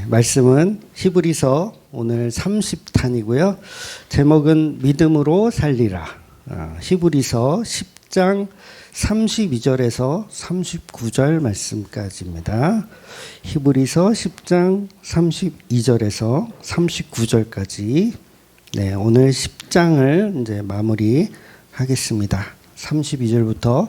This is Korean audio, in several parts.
말씀은 히브리서 오늘 30탄이고요. 제목은 믿음으로 살리라. 히브리서 10장 32절에서 39절 말씀까지입니다. 히브리서 10장 32절에서 39절까지. 네, 오늘 10장을 이제 마무리하겠습니다. 32절부터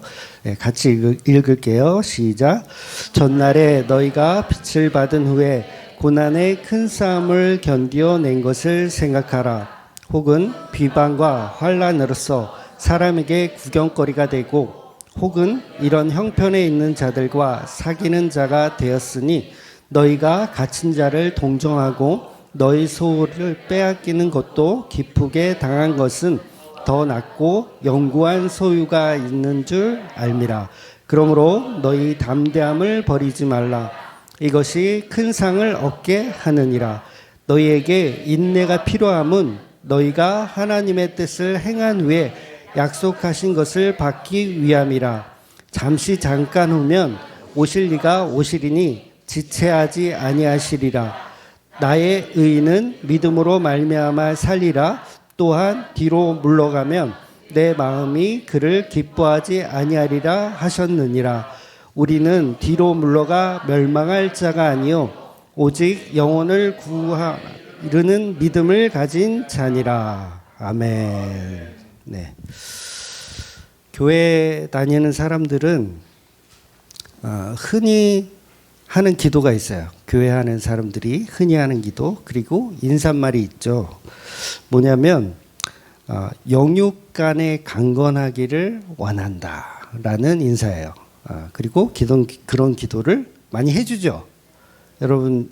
같이 읽을게요. 시작. 전날에 너희가 빛을 받은 후에 고난의 큰 싸움을 견디어낸 것을 생각하라. 혹은 비방과 환난으로서 사람에게 구경거리가 되고 혹은 이런 형편에 있는 자들과 사귀는 자가 되었으니 너희가 갇힌 자를 동정하고 너희 소울을 빼앗기는 것도 기쁘게 당한 것은 더 낫고 영구한 소유가 있는 줄 알미라. 그러므로 너희 담대함을 버리지 말라. 이것이 큰 상을 얻게 하느니라. 너희에게 인내가 필요함은 너희가 하나님의 뜻을 행한 후에 약속하신 것을 받기 위함이라. 잠깐 후면 오실 이가 오시리니 지체하지 아니하시리라. 나의 의인은 믿음으로 말미암아 살리라. 또한 뒤로 물러가면 내 마음이 그를 기뻐하지 아니하리라 하셨느니라. 우리는 뒤로 물러가 멸망할 자가 아니요 오직 영혼을 구하려는 믿음을 가진 자니라. 아멘. 네. 교회 다니는 사람들은 흔히 하는 기도가 있어요. 교회 하는 사람들이 흔히 하는 기도, 그리고 인사말이 있죠. 뭐냐면 영육 간에 강건하기를 원한다라는 인사예요. 그리고 그런 기도를 많이 해주죠. 여러분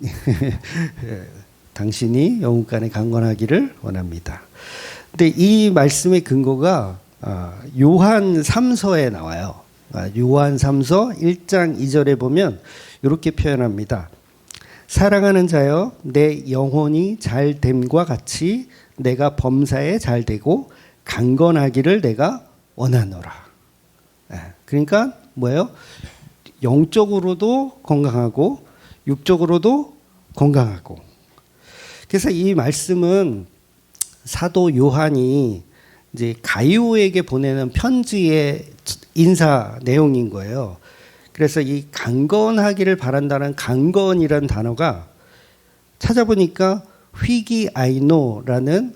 당신이 영육 간에 강건하기를 원합니다. 근데 이 말씀의 근거가 요한 3서에 나와요. 요한 3서 1장 2절에 보면 이렇게 표현합니다. 사랑하는 자여, 내 영혼이 잘 됨과 같이 내가 범사에 잘 되고 강건하기를 내가 원하노라. 그러니까 뭐예요? 영적으로도 건강하고 육적으로도 건강하고. 그래서 이 말씀은 사도 요한이 이제 가이오에게 보내는 편지의 인사 내용인 거예요. 그래서 이 강건하기를 바란다는 강건이라는 단어가 찾아보니까 휘기아이노라는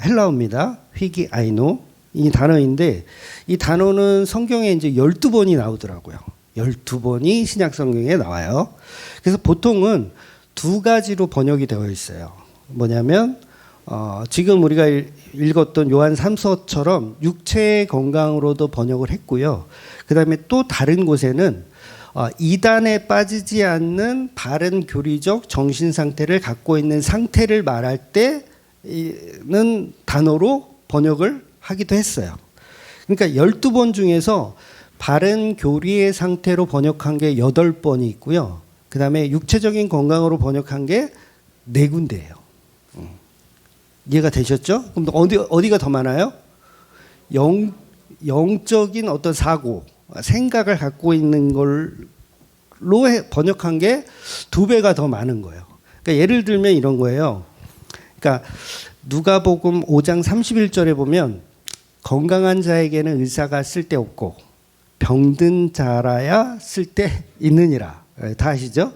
헬라어입니다. 휘기아이노 이 단어인데 이 단어는 성경에 이제 12번이 나오더라고요. 12번이 신약 성경에 나와요. 그래서 보통은 두 가지로 번역이 되어 있어요. 뭐냐면 지금 우리가 읽었던 요한 3서처럼 육체의 건강으로도 번역을 했고요. 그 다음에 또 다른 곳에는 이단에 빠지지 않는 바른 교리적 정신 상태를 갖고 있는 상태를 말할 때는 단어로 번역을 하기도 했어요. 그러니까 12번 중에서 바른 교리의 상태로 번역한 게 8번이 있고요. 그 다음에 육체적인 건강으로 번역한 게 4군데예요. 이해가 되셨죠? 그럼 어디가 더 많아요? 영적인 어떤 사고, 생각을 갖고 있는 걸로 번역한 게 2배가 더 많은 거예요. 그러니까 예를 들면 이런 거예요. 그러니까 누가복음 5장 31절에 보면 건강한 자에게는 의사가 쓸데없고 병든 자라야 쓸데 있느니라. 다 아시죠?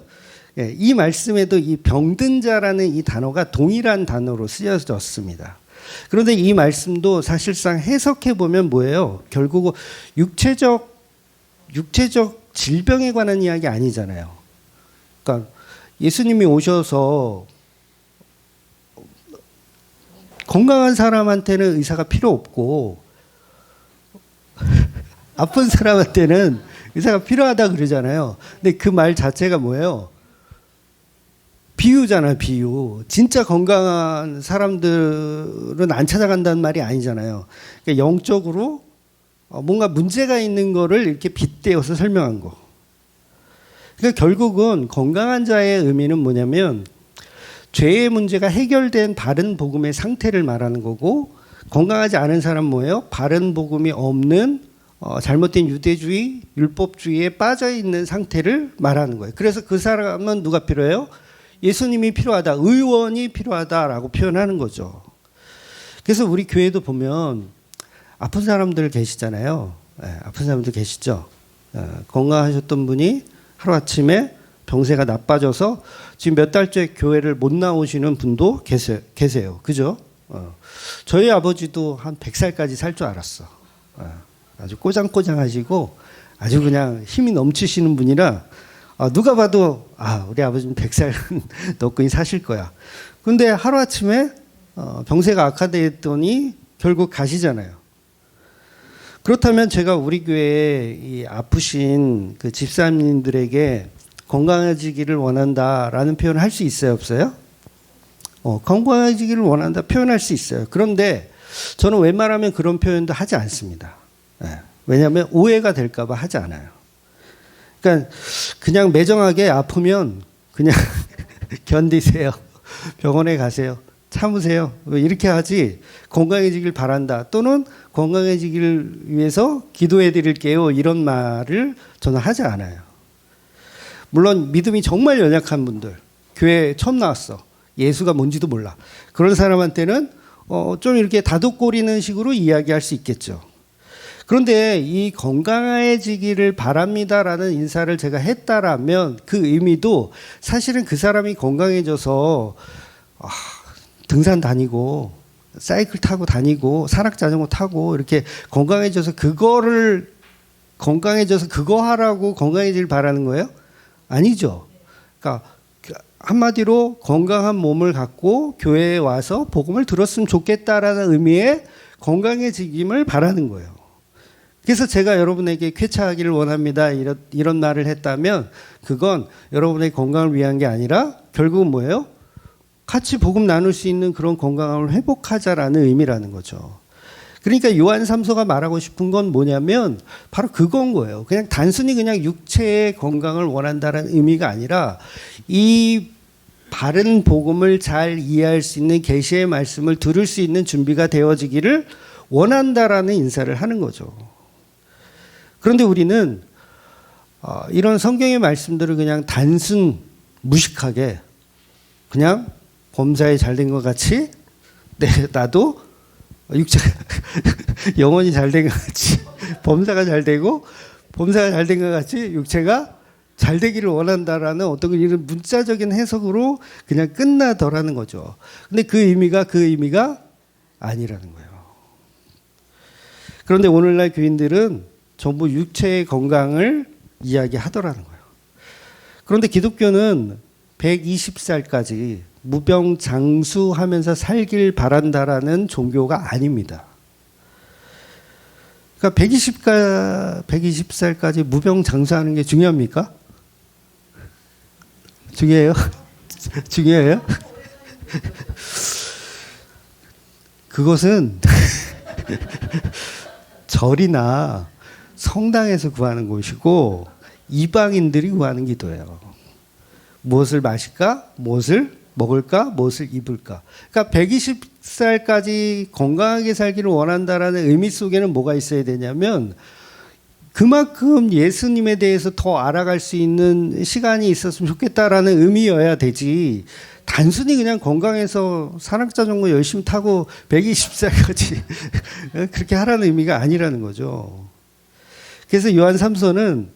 이 말씀에도 이 병든 자라는 이 단어가 동일한 단어로 쓰여졌습니다. 그런데 이 말씀도 사실상 해석해 보면 뭐예요? 결국 육체적 질병에 관한 이야기 아니잖아요. 그러니까 예수님이 오셔서 건강한 사람한테는 의사가 필요 없고 아픈 사람한테는 의사가 필요하다 그러잖아요. 근데 그 말 자체가 뭐예요? 비유잖아요, 비유. 진짜 건강한 사람들은 안 찾아간다는 말이 아니잖아요. 그러니까 영적으로 뭔가 문제가 있는 거를 이렇게 빗대어서 설명한 거. 그러니까 결국은 건강한 자의 의미는 뭐냐면 죄의 문제가 해결된 바른 복음의 상태를 말하는 거고, 건강하지 않은 사람은 뭐예요? 바른 복음이 없는 잘못된 유대주의, 율법주의에 빠져 있는 상태를 말하는 거예요. 그래서 그 사람은 누가 필요해요? 예수님이 필요하다, 의원이 필요하다라고 표현하는 거죠. 그래서 우리 교회도 보면 아픈 사람들 계시잖아요. 아픈 사람들 계시죠. 건강하셨던 분이 하루아침에 병세가 나빠져서 지금 몇 달째 교회를 못 나오시는 분도 계세요. 그죠? 저희 아버지도 한 100살까지 살 줄 알았어. 아주 꼬장꼬장하시고 아주 그냥 힘이 넘치시는 분이라 누가 봐도 우리 아버지는 100살은 너끈히 사실 거야. 근데 하루아침에 병세가 악화됐더니 결국 가시잖아요. 그렇다면 제가 우리 교회에 이 아프신 그 집사님들에게 건강해지기를 원한다라는 표현을 할 수 있어요, 없어요? 건강해지기를 원한다 표현할 수 있어요. 그런데 저는 웬만하면 그런 표현도 하지 않습니다. 왜냐하면 오해가 될까 봐 하지 않아요. 그러니까 그냥 매정하게 아프면 그냥 견디세요. 병원에 가세요. 참으세요. 이렇게 하지 건강해지길 바란다 또는 건강해지기를 위해서 기도해 드릴게요. 이런 말을 저는 하지 않아요. 물론 믿음이 정말 연약한 분들, 교회 처음 나왔어. 예수가 뭔지도 몰라. 그런 사람한테는 좀 이렇게 다독거리는 식으로 이야기할 수 있겠죠. 그런데 이 건강해지기를 바랍니다라는 인사를 제가 했다라면 그 의미도 사실은 그 사람이 건강해져서 등산 다니고 사이클 타고 다니고 산악자전거 타고 이렇게 건강해져서 그거 하라고 건강해지길 바라는 거예요? 아니죠. 그러니까 한마디로 건강한 몸을 갖고 교회에 와서 복음을 들었으면 좋겠다라는 의미의 건강해지기를 바라는 거예요. 그래서 제가 여러분에게 쾌차하기를 원합니다. 이런 말을 했다면 그건 여러분의 건강을 위한 게 아니라 결국은 뭐예요? 같이 복음 나눌 수 있는 그런 건강함을 회복하자라는 의미라는 거죠. 그러니까 요한 3서가 말하고 싶은 건 뭐냐면 바로 그건 거예요. 그냥 단순히 그냥 육체의 건강을 원한다는 의미가 아니라 이 바른 복음을 잘 이해할 수 있는 계시의 말씀을 들을 수 있는 준비가 되어지기를 원한다라는 인사를 하는 거죠. 그런데 우리는 이런 성경의 말씀들을 그냥 단순 무식하게 그냥 범사에 잘된 것 같이 나도 육체가 영혼이 잘된 것 같이 범사가 잘되고 범사가 잘된 것 같이 육체가 잘되기를 원한다라는 어떤 이런 문자적인 해석으로 그냥 끝나더라는 거죠. 근데 그 의미가 아니라는 거예요. 그런데 오늘날 교인들은 전부 육체의 건강을 이야기하더라는 거예요. 그런데 기독교는 120살까지 무병장수하면서 살길 바란다라는 종교가 아닙니다. 그러니까 120살까지 무병장수하는 게 중요합니까? 중요해요? 중요해요? 그것은 절이나 성당에서 구하는 곳이고 이방인들이 구하는 기도예요. 무엇을 마실까? 무엇을 먹을까? 무엇을 입을까? 그러니까 120살까지 건강하게 살기를 원한다라는 의미 속에는 뭐가 있어야 되냐면 그만큼 예수님에 대해서 더 알아갈 수 있는 시간이 있었으면 좋겠다라는 의미여야 되지. 단순히 그냥 건강해서 산악자전거 열심히 타고 120살까지 그렇게 하라는 의미가 아니라는 거죠. 그래서 요한 3서는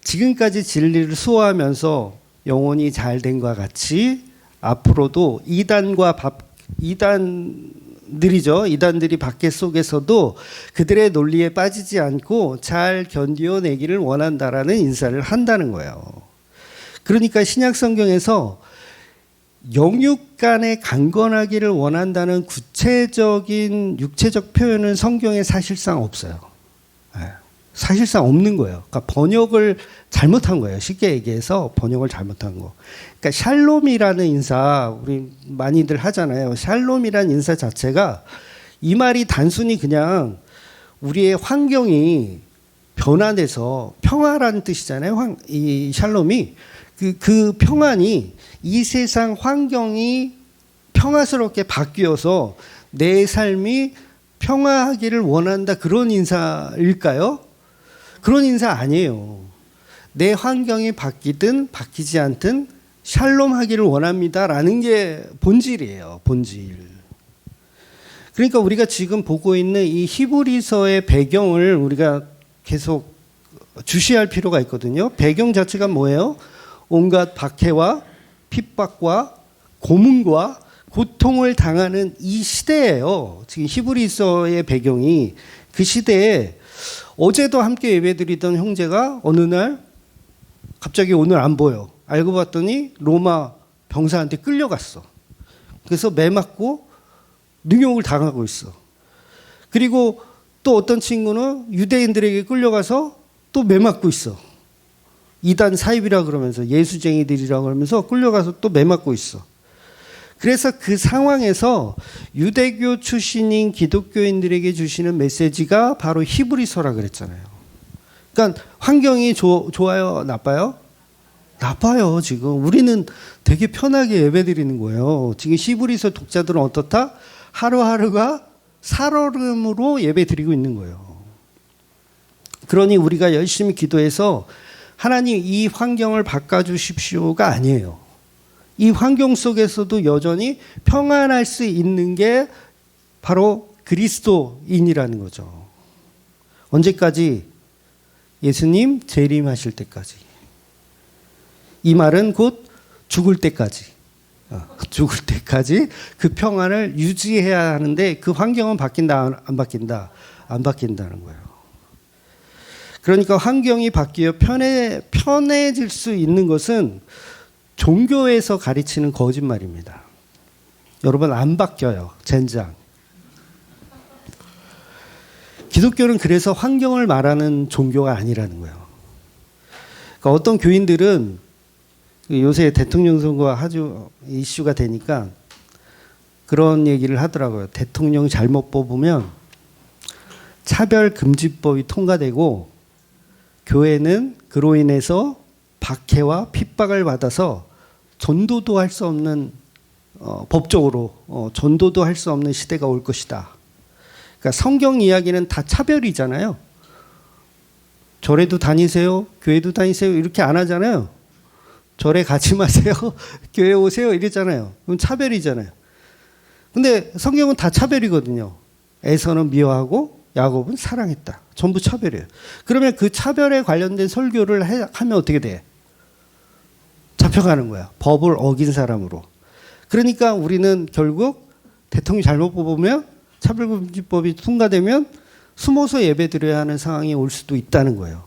지금까지 진리를 수호하면서 영혼이 잘 된 것과 같이 앞으로도 이단들이 밖에 속에서도 그들의 논리에 빠지지 않고 잘 견디어내기를 원한다라는 인사를 한다는 거예요. 그러니까 신약 성경에서 영육 간에 강건하기를 원한다는 구체적인 육체적 표현은 성경에 사실상 없어요. 사실상 없는 거예요. 그러니까 번역을 잘못한 거예요. 쉽게 얘기해서 번역을 잘못한 거. 그러니까 샬롬이라는 인사 우리 많이들 하잖아요. 샬롬이라는 인사 자체가 이 말이 단순히 그냥 우리의 환경이 변화돼서 평화라는 뜻이잖아요. 이 샬롬이 그 평안이 이 세상 환경이 평화스럽게 바뀌어서 내 삶이 평화하기를 원한다 그런 인사일까요? 그런 인사 아니에요. 내 환경이 바뀌든 바뀌지 않든 샬롬하기를 원합니다라는 게 본질이에요. 본질. 그러니까 우리가 지금 보고 있는 이 히브리서의 배경을 우리가 계속 주시할 필요가 있거든요. 배경 자체가 뭐예요? 온갖 박해와 핍박과 고문과 고통을 당하는 이 시대예요. 지금 히브리서의 배경이 그 시대에 어제도 함께 예배드리던 형제가 어느 날 갑자기 오늘 안 보여. 알고 봤더니 로마 병사한테 끌려갔어. 그래서 매 맞고 능욕을 당하고 있어. 그리고 또 어떤 친구는 유대인들에게 끌려가서 또 매 맞고 있어. 이단 사입이라 그러면서 예수쟁이들이라 그러면서 끌려가서 또 매 맞고 있어. 그래서 그 상황에서 유대교 출신인 기독교인들에게 주시는 메시지가 바로 히브리서라 그랬잖아요. 그러니까 환경이 좋아요? 나빠요? 나빠요. 지금 우리는 되게 편하게 예배드리는 거예요. 지금 히브리서 독자들은 어떻다? 하루하루가 살얼음으로 예배드리고 있는 거예요. 그러니 우리가 열심히 기도해서 하나님 이 환경을 바꿔주십시오가 아니에요. 이 환경 속에서도 여전히 평안할 수 있는 게 바로 그리스도인이라는 거죠. 언제까지? 예수님 재림하실 때까지. 이 말은 곧 죽을 때까지. 죽을 때까지 그 평안을 유지해야 하는데 그 환경은 바뀐다, 안 바뀐다? 안 바뀐다는 거예요. 그러니까 환경이 바뀌어 편해질 수 있는 것은 종교에서 가르치는 거짓말입니다. 여러분 안 바뀌어요. 젠장. 기독교는 그래서 환경을 말하는 종교가 아니라는 거예요. 그러니까 어떤 교인들은 요새 대통령 선거가 아주 이슈가 되니까 그런 얘기를 하더라고요. 대통령 잘못 뽑으면 차별금지법이 통과되고 교회는 그로 인해서 박해와 핍박을 받아서 전도도 할 수 없는 법적으로 전도도 할 수 없는 시대가 올 것이다. 그러니까 성경 이야기는 다 차별이잖아요. 절에도 다니세요, 교회도 다니세요 이렇게 안 하잖아요. 절에 가지 마세요, 교회 오세요 이랬잖아요. 그건 차별이잖아요. 근데 성경은 다 차별이거든요. 에서는 미워하고 야곱은 사랑했다. 전부 차별이에요. 그러면 그 차별에 관련된 설교를 하면 어떻게 돼? 잡혀가는 거야. 법을 어긴 사람으로. 그러니까 우리는 결국 대통령 잘못 뽑으면 차별금지법이 통과되면 숨어서 예배드려야 하는 상황이 올 수도 있다는 거예요.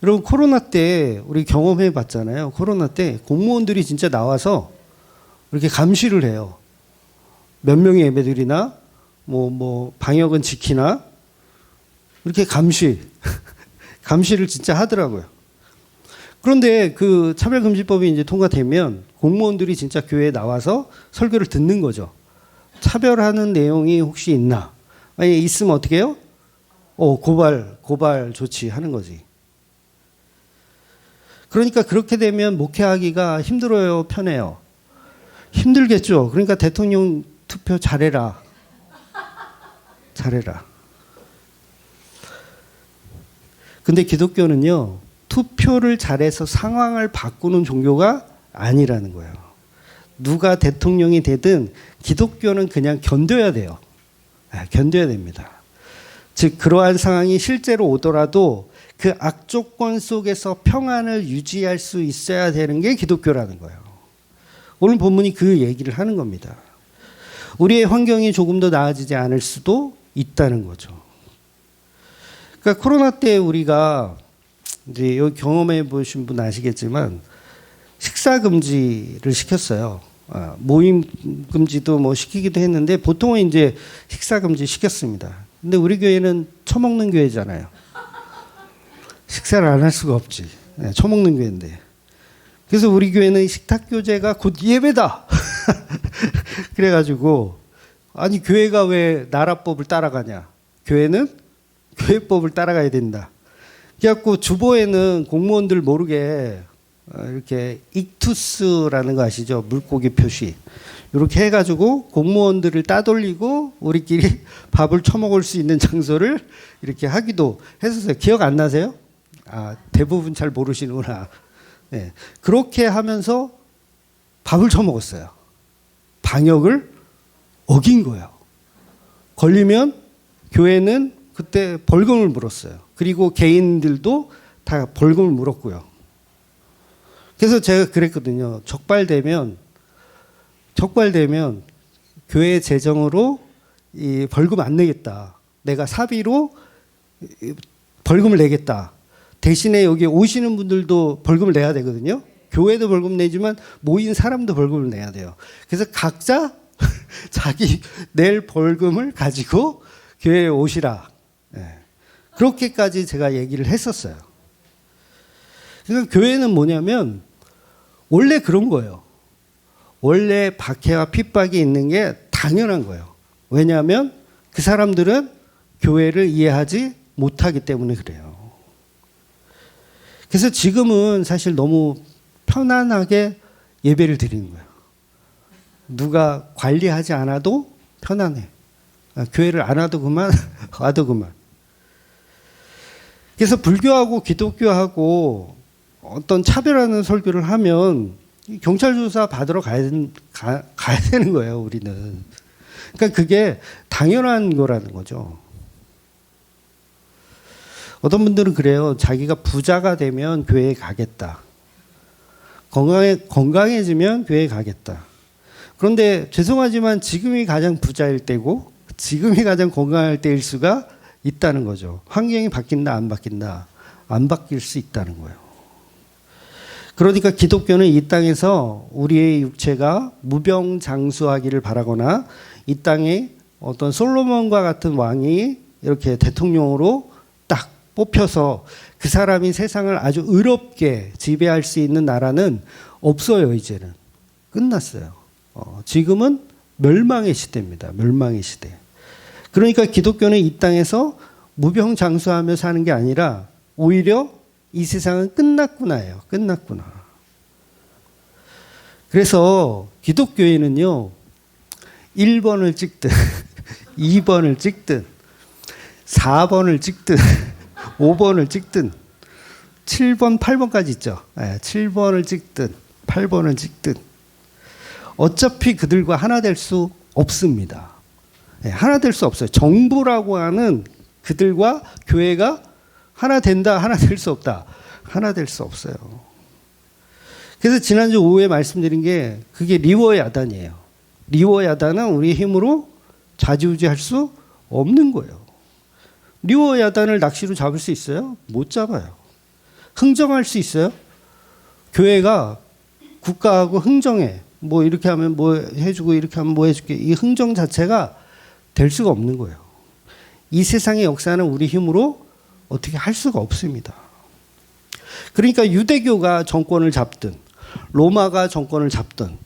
여러분 코로나 때 우리 경험해 봤잖아요. 코로나 때 공무원들이 진짜 나와서 이렇게 감시를 해요. 몇 명이 예배드리나 뭐 방역은 지키나 이렇게 감시를 진짜 하더라고요. 그런데 그 차별금지법이 이제 통과되면 공무원들이 진짜 교회에 나와서 설교를 듣는 거죠. 차별하는 내용이 혹시 있나? 아니 있으면 어떻게 해요? 고발 조치하는 거지. 그러니까 그렇게 되면 목회하기가 힘들어요, 편해요? 힘들겠죠. 그러니까 대통령 투표 잘해라. 근데 기독교는요, 투표를 잘해서 상황을 바꾸는 종교가 아니라는 거예요. 누가 대통령이 되든 기독교는 그냥 견뎌야 돼요. 견뎌야 됩니다. 즉 그러한 상황이 실제로 오더라도 그 악조건 속에서 평안을 유지할 수 있어야 되는 게 기독교라는 거예요. 오늘 본문이 그 얘기를 하는 겁니다. 우리의 환경이 조금 더 나아지지 않을 수도 있다는 거죠. 그러니까 코로나 때 우리가 이제 여기 경험해 보신 분 아시겠지만 식사 금지를 시켰어요. 모임 금지도 뭐 시키기도 했는데 보통은 이제 식사 금지 시켰습니다. 근데 우리 교회는 처먹는 교회잖아요. 식사를 안 할 수가 없지. 처먹는 교회인데. 그래서 우리 교회는 식탁 교제가 곧 예배다. 그래가지고 아니 교회가 왜 나라법을 따라가냐? 교회는 교회법을 따라가야 된다. 그래갖고 주보에는 공무원들 모르게 이렇게 익투스라는 거 아시죠? 물고기 표시. 이렇게 해가지고 공무원들을 따돌리고 우리끼리 밥을 처먹을 수 있는 장소를 이렇게 하기도 했었어요. 기억 안 나세요? 대부분 잘 모르시는구나. 네. 그렇게 하면서 밥을 처먹었어요. 방역을 어긴 거예요. 걸리면 교회는 그때 벌금을 물었어요. 그리고 개인들도 다 벌금을 물었고요. 그래서 제가 그랬거든요. 적발되면 교회 재정으로 이 벌금 안 내겠다. 내가 사비로 벌금을 내겠다. 대신에 여기 오시는 분들도 벌금을 내야 되거든요. 교회도 벌금 내지만 모인 사람도 벌금을 내야 돼요. 그래서 각자 자기 낼 벌금을 가지고 교회에 오시라. 네. 그렇게까지 제가 얘기를 했었어요. 그러니까 교회는 뭐냐면 원래 그런 거예요. 원래 박해와 핍박이 있는 게 당연한 거예요. 왜냐하면 그 사람들은 교회를 이해하지 못하기 때문에 그래요. 그래서 지금은 사실 너무 편안하게 예배를 드리는 거예요. 누가 관리하지 않아도 편안해. 교회를 안 와도 그만, 와도 그만. 그래서 불교하고 기독교하고 어떤 차별하는 설교를 하면 경찰 조사 받으러 가야 되는 거예요, 우리는. 그러니까 그게 당연한 거라는 거죠. 어떤 분들은 그래요. 자기가 부자가 되면 교회에 가겠다. 건강해지면 교회에 가겠다. 그런데 죄송하지만 지금이 가장 부자일 때고 지금이 가장 건강할 때일 수가 있다는 거죠. 환경이 바뀐다, 안 바뀐다. 안 바뀔 수 있다는 거예요. 그러니까 기독교는 이 땅에서 우리의 육체가 무병장수하기를 바라거나 이 땅에 어떤 솔로몬과 같은 왕이 이렇게 대통령으로 딱 뽑혀서 그 사람이 세상을 아주 의롭게 지배할 수 있는 나라는 없어요. 이제는 끝났어요. 지금은 멸망의 시대입니다. 멸망의 시대. 그러니까 기독교는 이 땅에서 무병장수하며 사는 게 아니라 오히려 이 세상은 끝났구나예요. 끝났구나. 그래서 기독교에는요, 1번을 찍든 2번을 찍든 4번을 찍든 5번을 찍든 7번, 8번까지 있죠. 7번을 찍든 8번을 찍든 어차피 그들과 하나 될 수 없습니다. 하나 될 수 없어요. 정부라고 하는 그들과 교회가 하나 된다, 하나 될 수 없다. 하나 될 수 없어요. 그래서 지난주 오후에 말씀드린 게 그게 리워야단이에요. 리워야단은 우리 힘으로 좌지우지할 수 없는 거예요. 리워야단을 낚시로 잡을 수 있어요? 못 잡아요. 흥정할 수 있어요? 교회가 국가하고 흥정해. 뭐 이렇게 하면 뭐 해주고 이렇게 하면 뭐 해줄게. 이 흥정 자체가 될 수가 없는 거예요. 이 세상의 역사는 우리 힘으로 어떻게 할 수가 없습니다. 그러니까 유대교가 정권을 잡든 로마가 정권을 잡든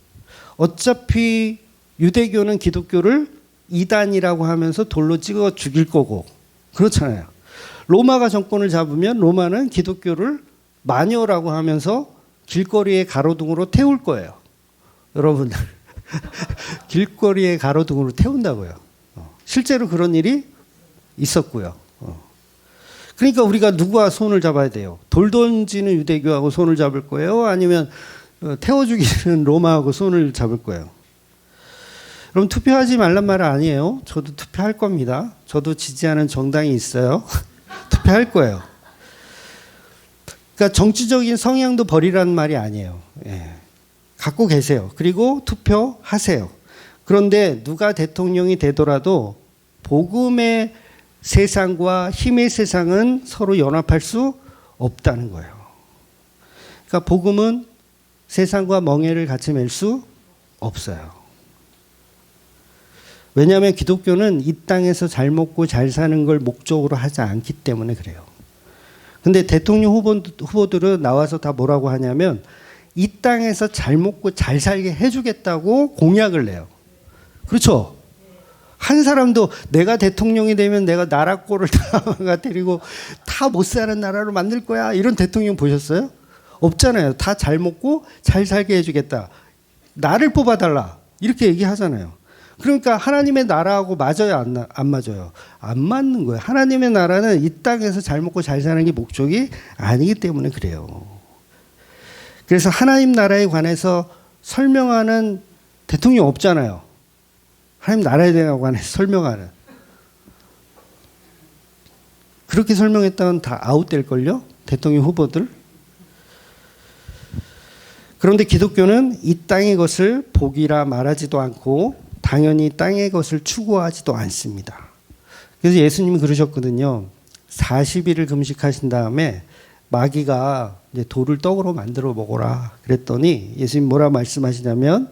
어차피 유대교는 기독교를 이단이라고 하면서 돌로 찍어 죽일 거고 그렇잖아요. 로마가 정권을 잡으면 로마는 기독교를 마녀라고 하면서 길거리에 가로등으로 태울 거예요. 여러분들 길거리에 가로등으로 태운다고요. 실제로 그런 일이 있었고요. 그러니까 우리가 누구와 손을 잡아야 돼요? 돌 던지는 유대교하고 손을 잡을 거예요? 아니면 태워 죽이는 로마하고 손을 잡을 거예요? 그럼 투표하지 말란 말은 아니에요. 저도 투표할 겁니다. 저도 지지하는 정당이 있어요. 투표할 거예요. 그러니까 정치적인 성향도 버리라는 말이 아니에요. 예. 갖고 계세요. 그리고 투표하세요. 그런데 누가 대통령이 되더라도 복음의 세상과 힘의 세상은 서로 연합할 수 없다는 거예요. 그러니까 복음은 세상과 멍해를 같이 맬 수 없어요. 왜냐하면 기독교는 이 땅에서 잘 먹고 잘 사는 걸 목적으로 하지 않기 때문에 그래요. 근데 대통령 후보들은 나와서 다 뭐라고 하냐면 이 땅에서 잘 먹고 잘 살게 해주겠다고 공약을 내요. 그렇죠? 한 사람도 내가 대통령이 되면 내가 나라 꼴을 다 데리고 다 못 사는 나라로 만들 거야. 이런 대통령 보셨어요? 없잖아요. 다 잘 먹고 잘 살게 해주겠다. 나를 뽑아달라. 이렇게 얘기하잖아요. 그러니까 하나님의 나라하고 맞아요? 안 맞아요? 안 맞는 거예요. 하나님의 나라는 이 땅에서 잘 먹고 잘 사는 게 목적이 아니기 때문에 그래요. 그래서 하나님 나라에 관해서 설명하는 대통령 없잖아요. 하나님 나라에 대한 설명하는. 그렇게 설명했다면 다 아웃될걸요? 대통령 후보들. 그런데 기독교는 이 땅의 것을 복이라 말하지도 않고 당연히 땅의 것을 추구하지도 않습니다. 그래서 예수님이 그러셨거든요. 40일을 금식하신 다음에 마귀가 이제 돌을 떡으로 만들어 먹어라 그랬더니 예수님 뭐라 말씀하시냐면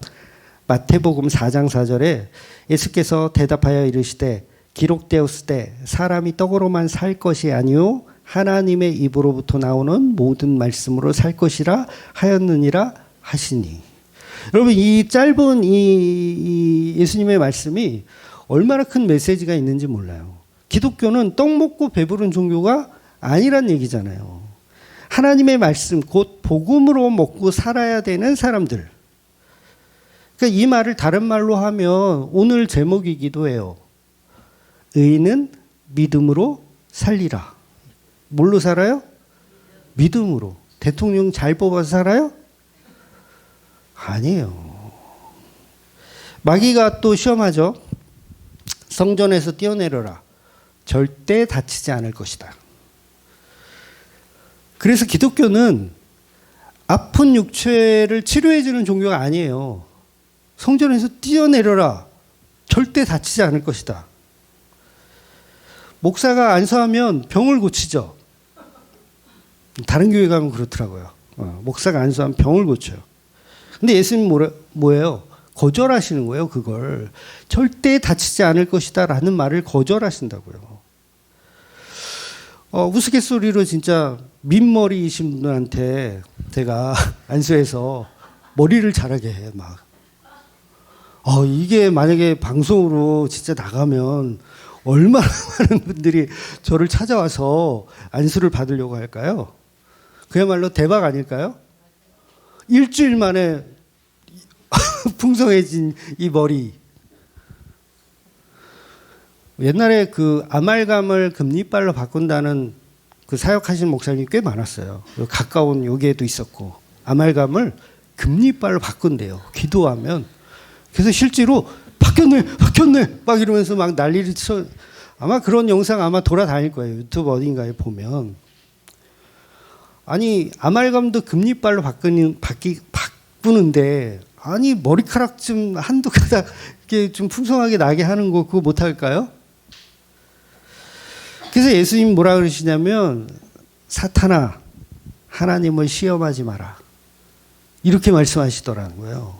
마태복음 4장 4절에 예수께서 대답하여 이르시되 기록되었으되 사람이 떡으로만 살 것이 아니요 하나님의 입으로부터 나오는 모든 말씀으로 살 것이라 하였느니라 하시니. 여러분 이 짧은 이 예수님의 말씀이 얼마나 큰 메시지가 있는지 몰라요. 기독교는 떡 먹고 배부른 종교가 아니란 얘기잖아요. 하나님의 말씀 곧 복음으로 먹고 살아야 되는 사람들. 그러니까 이 말을 다른 말로 하면 오늘 제목이기도 해요. 의인은 믿음으로 살리라. 뭘로 살아요? 믿음으로. 대통령 잘 뽑아서 살아요? 아니에요. 마귀가 또 시험하죠. 성전에서 뛰어내려라. 절대 다치지 않을 것이다. 그래서 기독교는 아픈 육체를 치료해주는 종교가 아니에요. 성전에서 뛰어내려라. 절대 다치지 않을 것이다. 목사가 안수하면 병을 고치죠. 다른 교회 가면 그렇더라고요. 목사가 안수하면 병을 고쳐요. 근데 예수님 뭐예요? 거절하시는 거예요, 그걸. 절대 다치지 않을 것이다 라는 말을 거절하신다고요. 우스갯소리로 진짜 민머리이신 분들한테 제가 안수해서 머리를 자라게 해, 막. 이게 만약에 방송으로 진짜 나가면 얼마나 많은 분들이 저를 찾아와서 안수를 받으려고 할까요? 그야말로 대박 아닐까요? 일주일 만에 풍성해진 이 머리. 옛날에 그 아말감을 금리빨로 바꾼다는 그 사역하신 목사님이 꽤 많았어요. 가까운 여기에도 있었고 아말감을 금리빨로 바꾼대요. 기도하면. 그래서 실제로 바뀌었네 막 이러면서 막 난리를 쳐. 아마 그런 영상 아마 돌아다닐 거예요. 유튜브 어딘가에 보면. 아니 아말감도 금리빨로 바꾸는데 아니 머리카락 좀 한두 가닥 이렇게 좀 풍성하게 나게 하는 거 그거 못할까요? 그래서 예수님 뭐라 그러시냐면 사탄아 하나님을 시험하지 마라 이렇게 말씀하시더라는 거예요.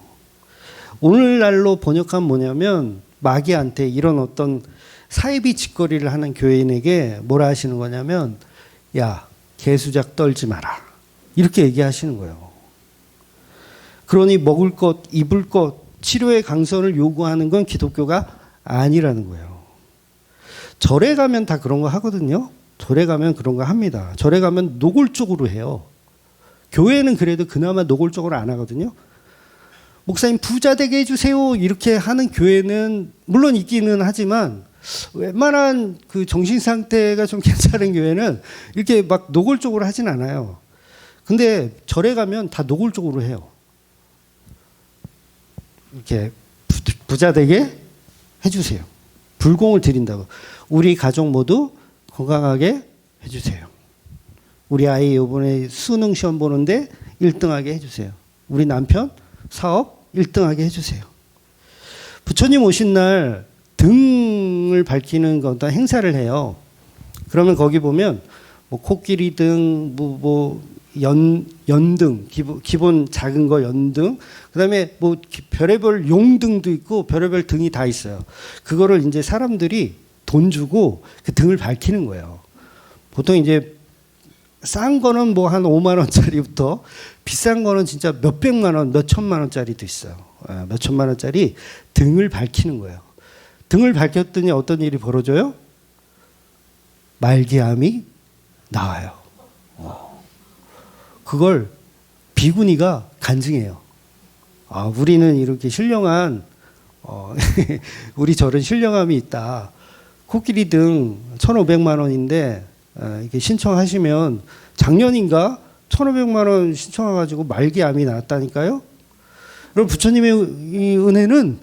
오늘날로 번역하면 뭐냐면 마귀한테 이런 어떤 사이비 짓거리를 하는 교인에게 뭐라 하시는 거냐면 야 개수작 떨지 마라 이렇게 얘기하시는 거예요. 그러니 먹을 것, 입을 것, 치료의 강선을 요구하는 건 기독교가 아니라는 거예요. 절에 가면 다 그런 거 하거든요. 절에 가면 그런 거 합니다. 절에 가면 노골적으로 해요. 교회는 그래도 그나마 노골적으로 안 하거든요. 목사님 부자 되게 해주세요 이렇게 하는 교회는 물론 있기는 하지만 웬만한 그 정신 상태가 좀 괜찮은 교회는 이렇게 막 노골적으로 하진 않아요. 근데 절에 가면 다 노골적으로 해요. 이렇게 부자 되게 해주세요. 불공을 드린다고. 우리 가족 모두 건강하게 해주세요. 우리 아이 이번에 수능 시험 보는데 1등하게 해주세요. 우리 남편 사업 1등하게 해주세요. 부처님 오신 날 등을 밝히는 거다 행사를 해요. 그러면 거기 보면 뭐 코끼리 등, 연등, 기본 작은 거 연등, 그 다음에 뭐 별의별 용등도 있고 별의별 등이 다 있어요. 그거를 이제 사람들이 돈 주고 그 등을 밝히는 거예요. 보통 이제 싼 거는 뭐 한 5만 원짜리부터 비싼 거는 진짜 몇백만 원, 몇천만 원짜리도 있어요. 몇천만 원짜리 등을 밝히는 거예요. 등을 밝혔더니 어떤 일이 벌어져요? 말기암이 나와요. 그걸 비구니가 간증해요. 우리는 이렇게 신령한 우리 절은 신령함이 있다. 코끼리 등 1,500만 원인데 이렇게 신청하시면 작년인가 1,500만 원 신청해가지고 말기암이 나왔다니까요. 그럼 부처님의 이 은혜는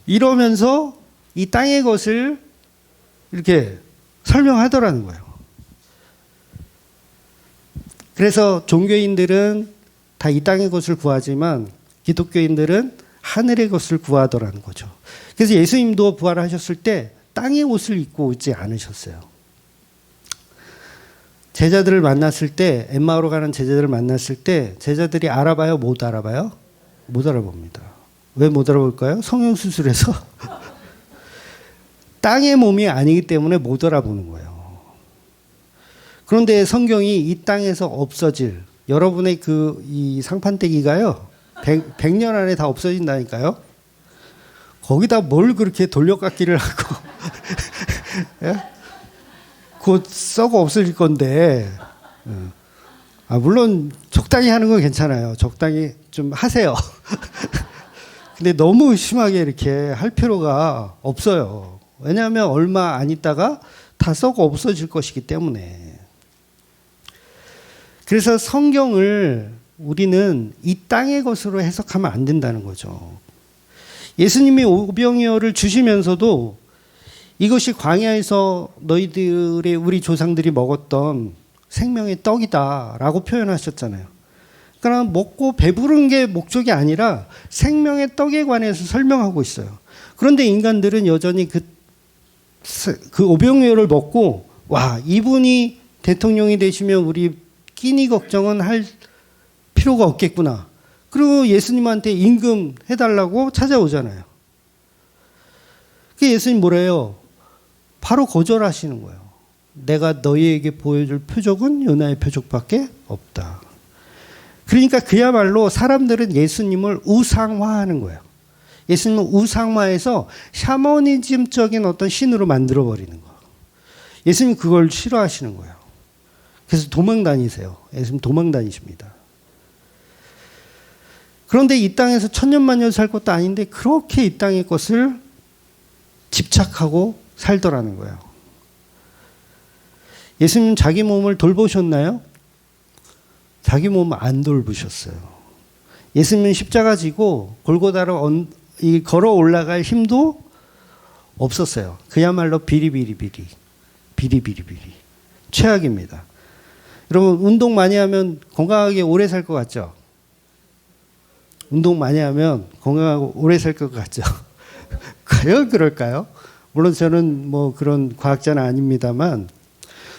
이러면서 이 땅의 것을 이렇게 설명하더라는 거예요. 그래서 종교인들은 다 이 땅의 것을 구하지만 기독교인들은 하늘의 것을 구하더라는 거죠. 그래서 예수님도 부활하셨을 때 땅의 옷을 입고 오지 않으셨어요. 제자들을 만났을 때, 엠마오로 가는 제자들을 만났을 때 제자들이 알아봐요? 못 알아봐요? 못 알아봅니다. 왜 못 알아볼까요? 성형수술해서 땅의 몸이 아니기 때문에 못 알아보는 거예요. 그런데 성경이 이 땅에서 없어질 여러분의 이 상판대기가요 100년 안에 다 없어진다니까요. 거기다 뭘 그렇게 돌려깎기를 하고 예? 곧 썩어 없어질 건데 물론 적당히 하는 건 괜찮아요. 적당히 좀 하세요. 근데 너무 심하게 이렇게 할 필요가 없어요. 왜냐하면 얼마 안 있다가 다 썩어 없어질 것이기 때문에. 그래서 성경을 우리는 이 땅의 것으로 해석하면 안 된다는 거죠. 예수님이 오병이어를 주시면서도 이것이 광야에서 너희들의 우리 조상들이 먹었던 생명의 떡이다라고 표현하셨잖아요. 그러니까 먹고 배부른 게 목적이 아니라 생명의 떡에 관해서 설명하고 있어요. 그런데 인간들은 여전히 그 오병이어를 먹고 와 이분이 대통령이 되시면 우리 끼니 걱정은 할 필요가 없겠구나. 그리고 예수님한테 임금 해달라고 찾아오잖아요. 그 예수님 뭐래요? 바로 거절하시는 거예요. 내가 너희에게 보여줄 표적은 요나의 표적밖에 없다. 그러니까 그야말로 사람들은 예수님을 우상화하는 거예요. 예수님은 우상화해서 샤머니즘적인 어떤 신으로 만들어버리는 거예요. 예수님 그걸 싫어하시는 거예요. 그래서 도망 다니세요. 예수님 도망 다니십니다. 그런데 이 땅에서 천년만년 살 것도 아닌데 그렇게 이 땅의 것을 집착하고 살더라는 거예요. 예수님 자기 몸을 돌보셨나요? 자기 몸을 안 돌보셨어요. 예수님은 십자가 지고 골고다로 걸어 올라갈 힘도 없었어요. 그야말로 비리비리비리. 최악입니다. 여러분 운동 많이 하면 건강하게 오래 살 것 같죠? 운동 많이 하면 건강하고 오래 살 것 같죠? 과연 그럴까요? 물론 저는 뭐 그런 과학자는 아닙니다만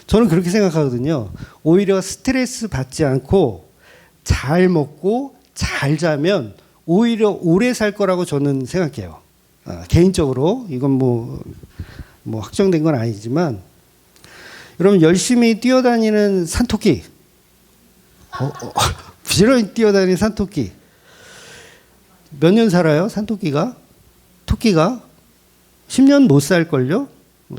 저는 그렇게 생각하거든요. 오히려 스트레스 받지 않고 잘 먹고 잘 자면 오히려 오래 살 거라고 저는 생각해요. 개인적으로 이건 뭐 확정된 건 아니지만 여러분 열심히 뛰어다니는 산토끼 부지런히 뛰어다니는 산토끼 몇 년 살아요? 산토끼가? 토끼가? 10년 못 살걸요?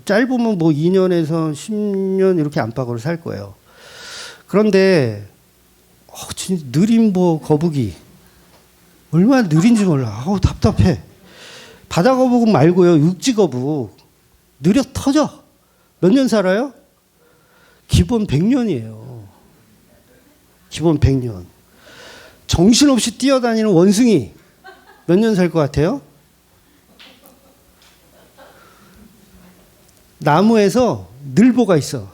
짧으면 뭐 2년에서 10년 이렇게 안팎으로 살 거예요. 그런데 진짜 느린 거북이 얼마나 느린지 몰라. 답답해. 바다 거북 말고요. 육지 거북 느려 터져. 몇 년 살아요? 기본 100년이에요. 기본 100년. 정신없이 뛰어다니는 원숭이 몇 년 살 것 같아요? 나무에서 늘보가 있어.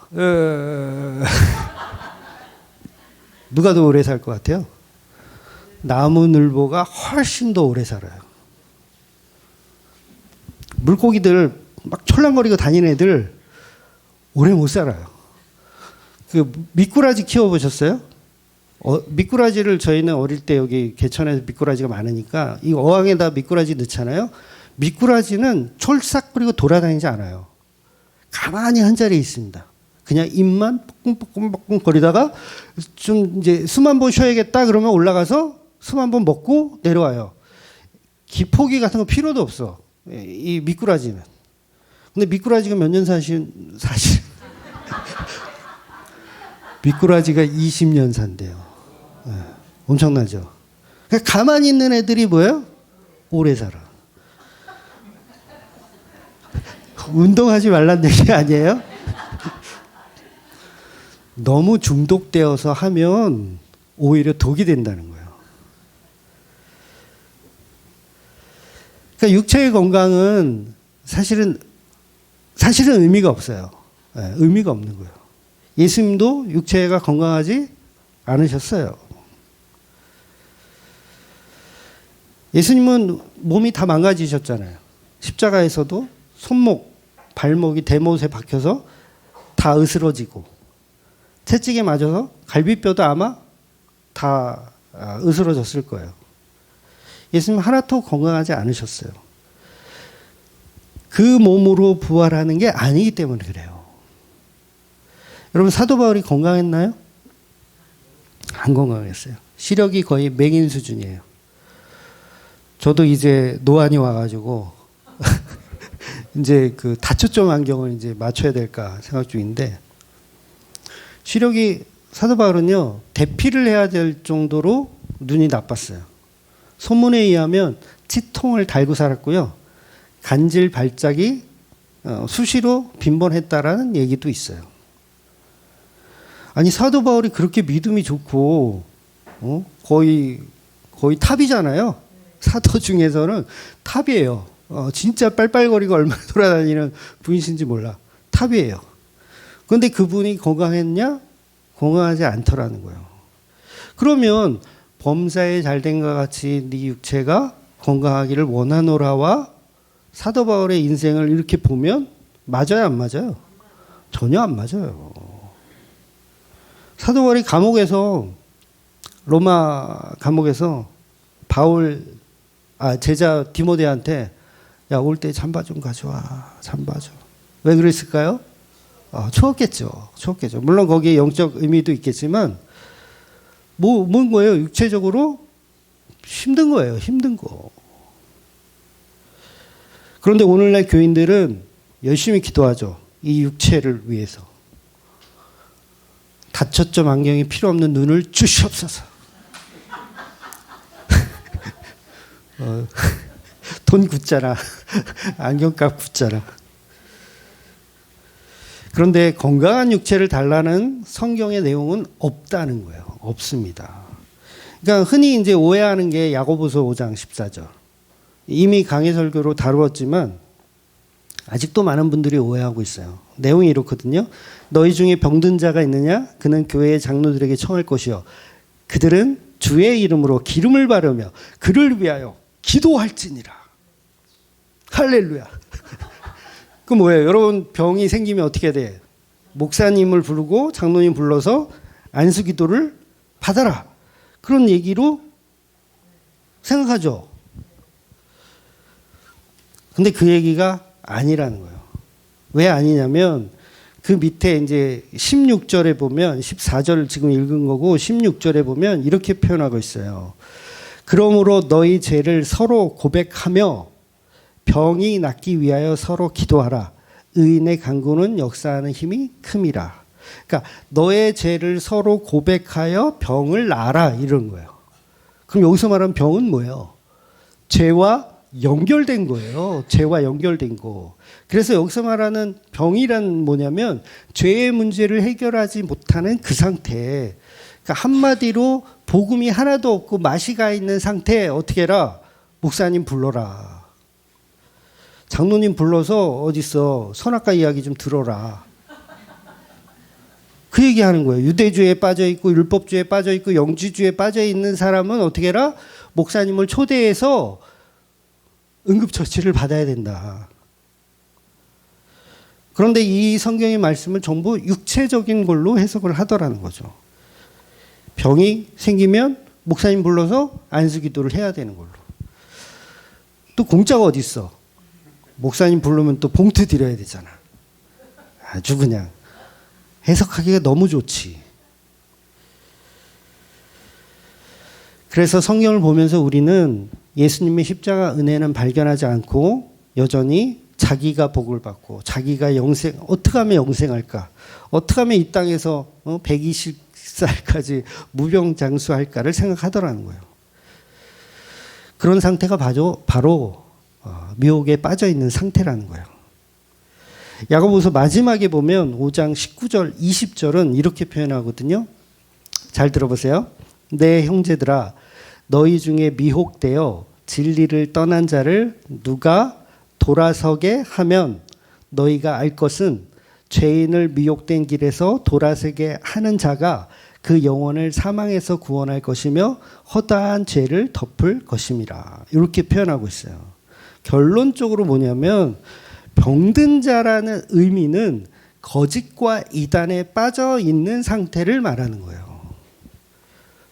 누가 더 오래 살 것 같아요? 나무 늘보가 훨씬 더 오래 살아요. 물고기들 막 촐랑거리고 다니는 애들 오래 못 살아요. 그 미꾸라지 키워보셨어요? 미꾸라지를 저희는 어릴 때 여기 개천에서 미꾸라지가 많으니까 이 어항에다 미꾸라지 넣잖아요. 미꾸라지는 촐싹거리고 돌아다니지 않아요. 가만히 한 자리에 있습니다. 그냥 입만 뻐끔뻐끔 거리다가 좀 이제 숨 한 번 쉬어야겠다 그러면 올라가서 숨 한 번 먹고 내려와요. 기포기 같은 거 필요도 없어. 이 미꾸라지는. 근데 미꾸라지가 몇 년 사실 미꾸라지가 20년 산대요. 엄청나죠. 그러니까 가만히 있는 애들이 뭐예요? 오래 살아. 운동하지 말란 얘기 아니에요? 너무 중독되어서 하면 오히려 독이 된다는 거예요. 그러니까 육체의 건강은 사실은 의미가 없어요. 네, 의미가 없는 거예요. 예수님도 육체가 건강하지 않으셨어요. 예수님은 몸이 다 망가지셨잖아요. 십자가에서도 손목, 발목이 대못에 박혀서 다 으스러지고 채찍에 맞아서 갈비뼈도 아마 다 으스러졌을 거예요. 예수님 하나도 건강하지 않으셨어요. 그 몸으로 부활하는 게 아니기 때문에 그래요. 여러분 사도 바울이 건강했나요? 안 건강했어요. 시력이 거의 맹인 수준이에요. 저도 이제 노안이 와가지고 이제 그 다초점 안경을 이제 맞춰야 될까 생각 중인데 시력이 사도 바울은요 대피를 해야 될 정도로 눈이 나빴어요. 소문에 의하면 치통을 달고 살았고요. 간질 발작이 수시로 빈번했다라는 얘기도 있어요. 아니 사도 바울이 그렇게 믿음이 좋고 거의 탑이잖아요. 사도 중에서는 탑이에요. 진짜 빨빨거리고 얼마나 돌아다니는 분이신지 몰라. 탑이에요. 그런데 그분이 건강했냐? 건강하지 않더라는 거예요. 그러면 범사에 잘된 것 같이 네 육체가 건강하기를 원하노라와 사도 바울의 인생을 이렇게 보면 맞아요, 안 맞아요? 전혀 안 맞아요. 사도 바울이 로마 감옥에서 제자 디모데한테 야, 올 때 잠바 좀 가져와. 잠바 좀. 왜 그랬을까요? 추웠겠죠. 물론 거기에 영적 의미도 있겠지만 뭔 거예요? 육체적으로 힘든 거예요. 힘든 거. 그런데 오늘날 교인들은 열심히 기도하죠. 이 육체를 위해서. 다초점 안경이 필요 없는 눈을 주시옵소서. 돈 굳잖아. 안경값 굳잖아. 그런데 건강한 육체를 달라는 성경의 내용은 없다는 거예요. 없습니다. 그러니까 흔히 이제 오해하는 게 야고보서 5장 14절. 이미 강해 설교로 다루었지만 아직도 많은 분들이 오해하고 있어요. 내용이 이렇거든요. 너희 중에 병든 자가 있느냐? 그는 교회의 장로들에게 청할 것이요. 그들은 주의 이름으로 기름을 바르며 그를 위하여 기도할지니라. 할렐루야. 그 뭐예요? 여러분 병이 생기면 어떻게 돼? 목사님을 부르고 장로님 불러서 안수 기도를 받아라. 그런 얘기로 생각하죠. 근데 그 얘기가 아니라는 거예요. 왜 아니냐면 그 밑에 이제 16절에 보면 14절 지금 읽은 거고 16절에 보면 이렇게 표현하고 있어요. 그러므로 너희 죄를 서로 고백하며 병이 낫기 위하여 서로 기도하라. 의인의 간구는 역사하는 힘이 큼이라. 그러니까 너의 죄를 서로 고백하여 병을 낫라 이런 거예요. 그럼 여기서 말하는 병은 뭐예요? 죄와 연결된 거예요. 죄와 연결된 거. 그래서 여기서 말하는 병이란 뭐냐면 죄의 문제를 해결하지 못하는 그 상태. 그러니까 한마디로 복음이 하나도 없고 마시가 있는 상태에 어떻게 해라? 목사님 불러라. 장로님 불러서 어딨어? 선악과 이야기 좀 들어라. 그 얘기하는 거예요. 유대주의에 빠져있고 율법주의에 빠져있고 영지주의에 빠져있는 사람은 어떻게 해라? 목사님을 초대해서 응급처치를 받아야 된다. 그런데 이 성경의 말씀을 전부 육체적인 걸로 해석을 하더라는 거죠. 병이 생기면 목사님 불러서 안수기도를 해야 되는 걸로. 또 공짜가 어디 있어? 목사님 부르면 또 봉투 드려야 되잖아. 아주 그냥 해석하기가 너무 좋지. 그래서 성경을 보면서 우리는 예수님의 십자가 은혜는 발견하지 않고 여전히 자기가 복을 받고 자기가 어떻게 하면 영생할까? 어떻게 하면 이 땅에서 120살까지 무병장수할까를 생각하더라는 거예요. 그런 상태가 바로 미혹에 빠져 있는 상태라는 거예요. 야고보서 마지막에 보면 5장 19절, 20절은 이렇게 표현하거든요. 잘 들어보세요. 내 형제들아, 너희 중에 미혹되어 진리를 떠난 자를 누가 돌아서게 하면 너희가 알 것은 죄인을 미혹된 길에서 돌아서게 하는 자가 그 영혼을 사망에서 구원할 것이며 허다한 죄를 덮을 것임이라. 이렇게 표현하고 있어요. 결론적으로 뭐냐면 병든 자라는 의미는 거짓과 이단에 빠져 있는 상태를 말하는 거예요.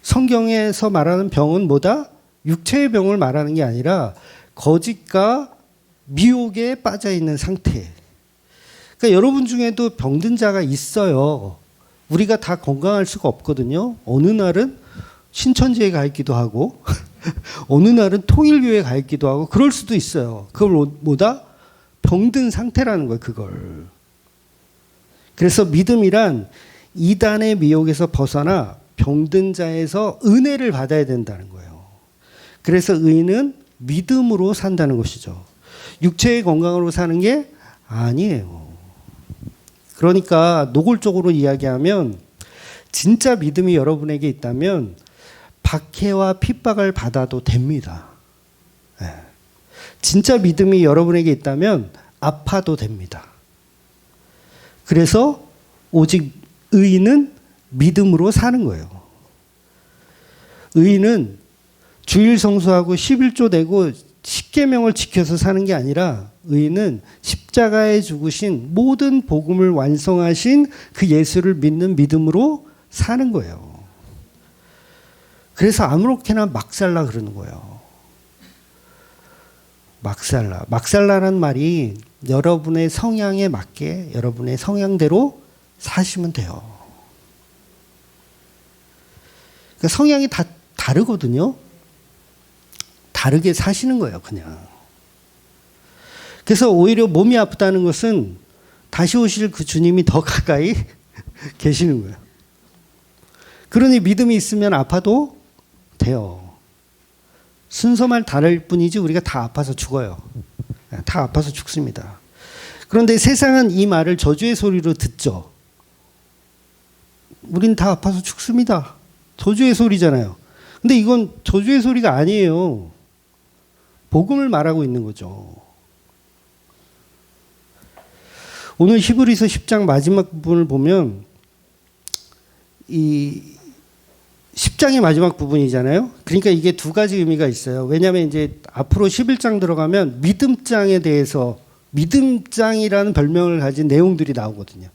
성경에서 말하는 병은 뭐다? 육체의 병을 말하는 게 아니라 거짓과 미혹에 빠져 있는 상태. 그러니까 여러분 중에도 병든 자가 있어요. 우리가 다 건강할 수가 없거든요. 어느 날은 신천지에 가 있기도 하고 어느 날은 통일교에 가 있기도 하고 그럴 수도 있어요. 그걸 뭐다? 병든 상태라는 거예요. 그걸. 그래서 믿음이란 이단의 미혹에서 벗어나 병든 자에서 은혜를 받아야 된다는 거예요. 그래서 의인은 믿음으로 산다는 것이죠. 육체의 건강으로 사는 게 아니에요. 그러니까 노골적으로 이야기하면 진짜 믿음이 여러분에게 있다면 박해와 핍박을 받아도 됩니다. 네. 진짜 믿음이 여러분에게 있다면 아파도 됩니다. 그래서 오직 의인은 믿음으로 사는 거예요. 의인은 주일 성수하고 11조 내고 10계명을 지켜서 사는 게 아니라 의인은 십자가에 죽으신 모든 복음을 완성하신 그 예수를 믿는 믿음으로 사는 거예요. 그래서 아무렇게나 막 살라 그러는 거예요. 막 살라. 막 살라라는 말이 여러분의 성향에 맞게 여러분의 성향대로 사시면 돼요. 그러니까 성향이 다 다르거든요. 다르게 사시는 거예요, 그냥. 그래서 오히려 몸이 아프다는 것은 다시 오실 그 주님이 더 가까이 계시는 거예요. 그러니 믿음이 있으면 아파도 돼요. 순서만 다를 뿐이지 우리가 다 아파서 죽어요. 다 아파서 죽습니다. 그런데 세상은 이 말을 저주의 소리로 듣죠. 우린 다 아파서 죽습니다. 저주의 소리잖아요. 근데 이건 저주의 소리가 아니에요. 복음을 말하고 있는 거죠. 오늘 히브리서 10장 마지막 부분을 보면 이 10장의 마지막 부분이잖아요. 그러니까 이게 두 가지 의미가 있어요. 왜냐하면 이제 앞으로 11장 들어가면 믿음장에 대해서 믿음장이라는 별명을 가진 내용들이 나오거든요.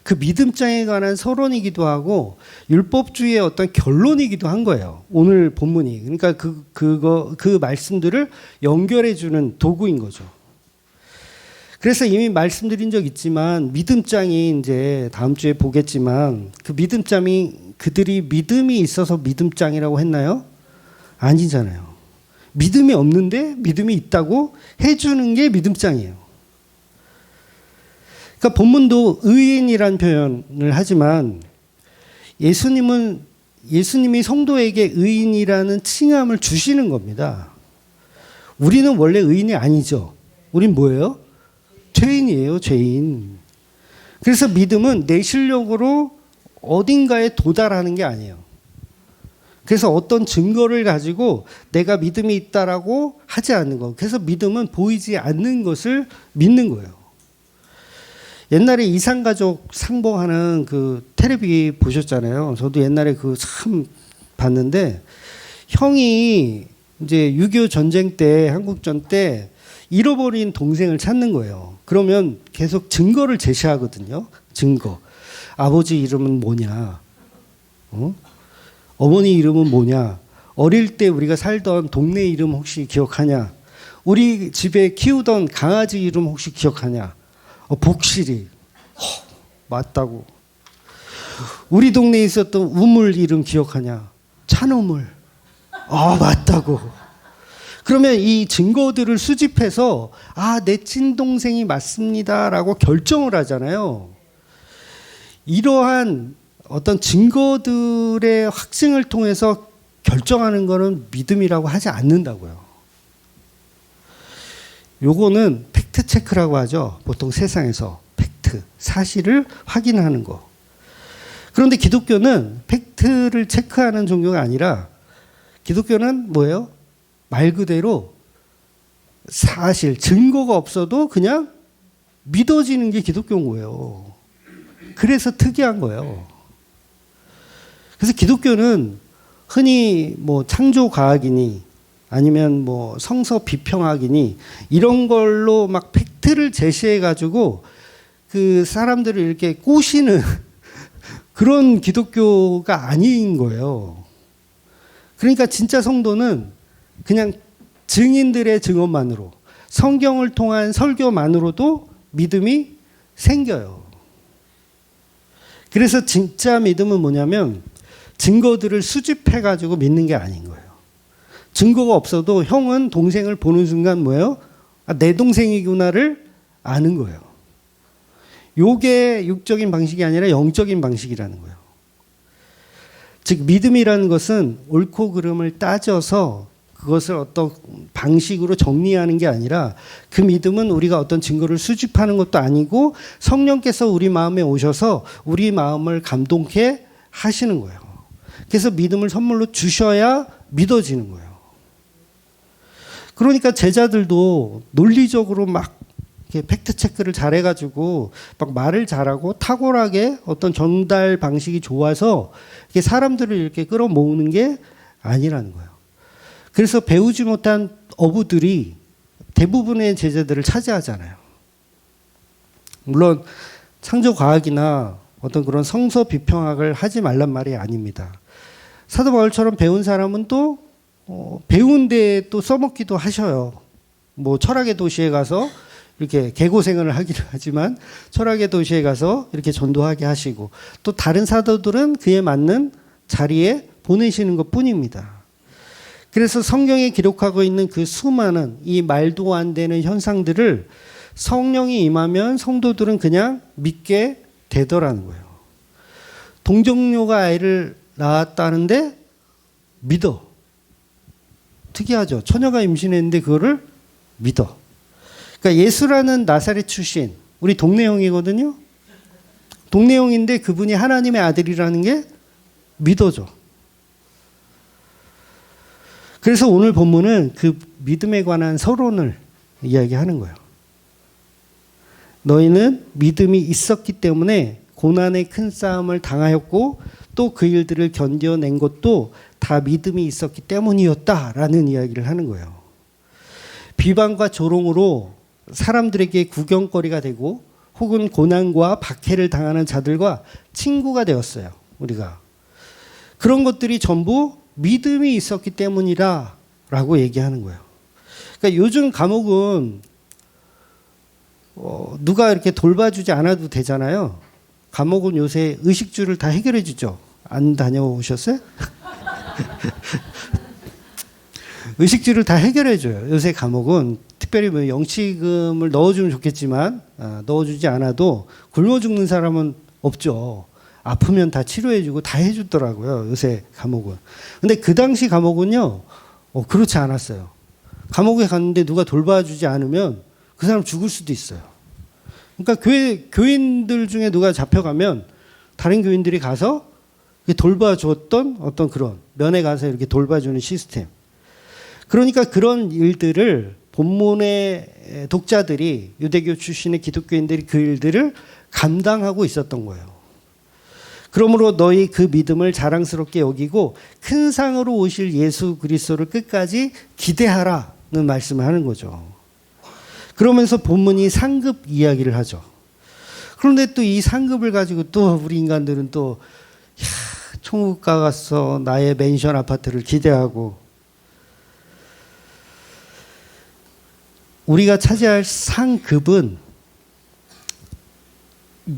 그 믿음장에 관한 서론이기도 하고 율법주의의 어떤 결론이기도 한 거예요. 오늘 본문이. 그러니까 그 말씀들을 연결해 주는 도구인 거죠. 그래서 이미 말씀드린 적 있지만 믿음장이 이제 다음 주에 보겠지만 그 믿음장이 그들이 믿음이 있어서 믿음장이라고 했나요? 아니잖아요. 믿음이 없는데 믿음이 있다고 해주는 게 믿음장이에요. 그러니까 본문도 의인이란 표현을 하지만 예수님이 성도에게 의인이라는 칭함을 주시는 겁니다. 우리는 원래 의인이 아니죠. 우린 뭐예요? 죄인이에요, 죄인. 그래서 믿음은 내 실력으로 어딘가에 도달하는 게 아니에요. 그래서 어떤 증거를 가지고 내가 믿음이 있다라고 하지 않는 거. 그래서 믿음은 보이지 않는 것을 믿는 거예요. 옛날에 이산가족 상봉하는 그 텔레비 보셨잖아요. 저도 옛날에 그 참 봤는데 형이 이제 6.25 전쟁 때 한국전 때 잃어버린 동생을 찾는 거예요. 그러면 계속 증거를 제시하거든요. 증거. 아버지 이름은 뭐냐? 어머니 이름은 뭐냐? 어릴 때 우리가 살던 동네 이름 혹시 기억하냐? 우리 집에 키우던 강아지 이름 혹시 기억하냐? 복실이. 맞다고. 우리 동네에 있었던 우물 이름 기억하냐? 찬우물. 맞다고. 그러면 이 증거들을 수집해서 내 친동생이 맞습니다라고 결정을 하잖아요. 이러한 어떤 증거들의 확증을 통해서 결정하는 거는 믿음이라고 하지 않는다고요. 요거는 팩트 체크라고 하죠. 보통 세상에서 팩트, 사실을 확인하는 거. 그런데 기독교는 팩트를 체크하는 종교가 아니라 기독교는 뭐예요? 말 그대로 사실 증거가 없어도 그냥 믿어지는 게 기독교인 거예요. 그래서 특이한 거예요. 그래서 기독교는 흔히 뭐 창조과학이니 아니면 뭐 성서 비평학이니 이런 걸로 막 팩트를 제시해 가지고 그 사람들을 이렇게 꼬시는 그런 기독교가 아닌 거예요. 그러니까 진짜 성도는 그냥 증인들의 증언만으로 성경을 통한 설교만으로도 믿음이 생겨요. 그래서 진짜 믿음은 뭐냐면 증거들을 수집해 가지고 믿는 게 아닌 거예요. 증거가 없어도 형은 동생을 보는 순간 뭐예요? 아, 내 동생이구나를 아는 거예요. 요게 육적인 방식이 아니라 영적인 방식이라는 거예요. 즉 믿음이라는 것은 옳고 그름을 따져서 그것을 어떤 방식으로 정리하는 게 아니라 그 믿음은 우리가 어떤 증거를 수집하는 것도 아니고 성령께서 우리 마음에 오셔서 우리 마음을 감동케 하시는 거예요. 그래서 믿음을 선물로 주셔야 믿어지는 거예요. 그러니까 제자들도 논리적으로 막 이렇게 팩트 체크를 잘해가지고 막 말을 잘하고 탁월하게 어떤 전달 방식이 좋아서 이렇게 사람들을 이렇게 끌어모으는 게 아니라는 거예요. 그래서 배우지 못한 어부들이 대부분의 제자들을 차지하잖아요. 물론 창조과학이나 어떤 그런 성서 비평학을 하지 말란 말이 아닙니다. 사도 바울처럼 배운 사람은 또 배운 데에 또 써먹기도 하셔요. 뭐 철학의 도시에 가서 이렇게 개고생을 하기도 하지만 철학의 도시에 가서 이렇게 전도하게 하시고 또 다른 사도들은 그에 맞는 자리에 보내시는 것 뿐입니다. 그래서 성경에 기록하고 있는 그 수많은 이 말도 안 되는 현상들을 성령이 임하면 성도들은 그냥 믿게 되더라는 거예요. 동정녀가 아이를 낳았다는데 믿어. 특이하죠. 처녀가 임신했는데 그거를 믿어. 그러니까 예수라는 나사렛 출신, 우리 동네 형이거든요. 동네 형인데 그분이 하나님의 아들이라는 게 믿어져. 그래서 오늘 본문은 그 믿음에 관한 서론을 이야기하는 거예요. 너희는 믿음이 있었기 때문에 고난의 큰 싸움을 당하였고 또 그 일들을 견뎌낸 것도 다 믿음이 있었기 때문이었다라는 이야기를 하는 거예요. 비방과 조롱으로 사람들에게 구경거리가 되고 혹은 고난과 박해를 당하는 자들과 친구가 되었어요. 우리가. 그런 것들이 전부 믿음이 있었기 때문이라 라고 얘기하는 거예요. 그러니까 요즘 감옥은 누가 이렇게 돌봐주지 않아도 되잖아요. 감옥은 요새 의식주를 다 해결해 주죠. 안 다녀오셨어요? 의식주를 다 해결해 줘요. 요새 감옥은 특별히 뭐 영치금을 넣어주면 좋겠지만 넣어주지 않아도 굶어 죽는 사람은 없죠. 아프면 다 치료해주고 다 해주더라고요. 요새 감옥은. 근데 그 당시 감옥은요. 그렇지 않았어요. 감옥에 갔는데 누가 돌봐주지 않으면 그 사람 죽을 수도 있어요. 그러니까 교인들 중에 누가 잡혀가면 다른 교인들이 가서 돌봐줬던 어떤 그런 면회 가서 이렇게 돌봐주는 시스템. 그러니까 그런 일들을 본문의 독자들이 유대교 출신의 기독교인들이 그 일들을 감당하고 있었던 거예요. 그러므로 너희 그 믿음을 자랑스럽게 여기고 큰 상으로 오실 예수 그리스도를 끝까지 기대하라는 말씀을 하는 거죠. 그러면서 본문이 상급 이야기를 하죠. 그런데 또 이 상급을 가지고 또 우리 인간들은 또 천국 가서 나의 맨션 아파트를 기대하고 우리가 차지할 상급은